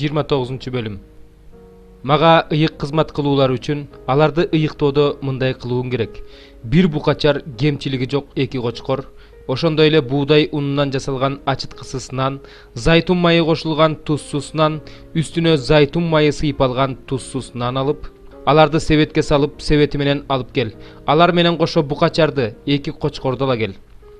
29-бөлүм. Мага ыйык кызмат кылуулар үчүн аларды ыйыктоодо мындай кылууң керек. Бир букачар кемчилиги жок 2 кочкор, ошондой эле буудай унунан жасалган ачыткысыз нан, зайтун майы кошулган тузсуз нан, үстүнө зайтун майы сыйпалган тузсуз нан алып, аларды себетке салып, себети менен алып кел. Алар менен кошо букачарды 2 кочкорду ала кел.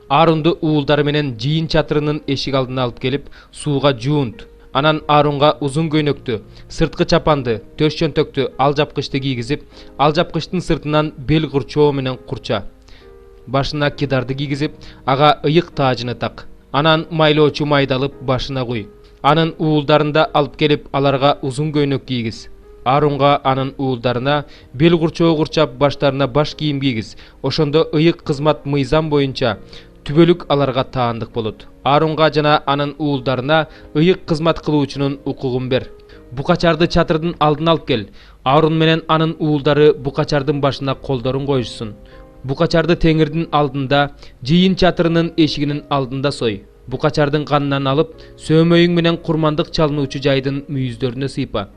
Аарунду уулдары менен жыйын чатырынын эшик алдына алып келип, сууга жуунт. Анан Аарунга узун көйнөктү, сырткы чапанды, төш чөнтөктү, алжапкычты кийгизип, алжапкычтын сыртынан бел курчоо менен курча. Башына кидарды кийгизип, ага ыйык таажыны так. Анан майлоочу майды алып башына куй. Анын уулдарын да алып келип, аларга узун көйнөк кийгиз. Аарунга анын уулдарына бел курчоо курчап, баштарына баш кийим кийгиз. Ошондо ыйык кызмат мыйзам боюнча түбөлүк аларга таандык болот. Аарунга жана анын уулдарына ыйык кызмат кылуучунун укугун бер. Букачарды чатырдын алдына алып кел. Аарун менен анын уулдары букачардын башына колдорун коюшсун. Букачарды теңирдин алдында, жыйын чатырынын эшигинин алдында сой. Букачардын канынан алып, сөөмөйүң менен курмандык чалынуучу жайдын мүйүздөрүнө сыйпа.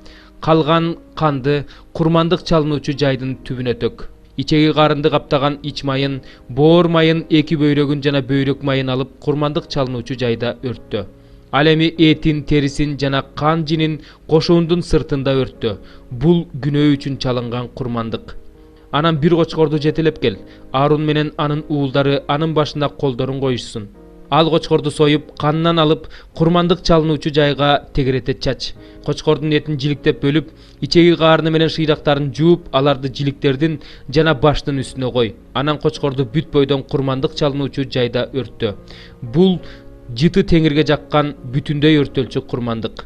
Калган канды курмандык чалынуучу жайдын түбүнө төк. Ичеги карынды каптаган ич майын, боор майын, 2 бөйрөгүн жана бөйрөк майын алып, курмандык чалынуучу жайда өрттө. Ал эми этин, терисин жана кан жинин кошуундун сыртында өрттө. Бул күнөө үчүн чалынган курмандык. Анан бир кочкорду жетелеп кел. Аарун менен анын уулдары анын башына колдорун коюшсун. Ал кочкорду союп, канынан алып, курмандык чалынуучу жайга тегерете чач. Кочкордун этин жиликтеп бөлүп, ичеги каарыны менен шыйдактарын жууп, аларды жиликтердин жана баштын үстүнө кой. Анан кочкорду бүт бойдон курмандык чалынуучу жайда өрттө. Бул жыты теңирге жаккан бүтүндөй өртөлчү курмандык.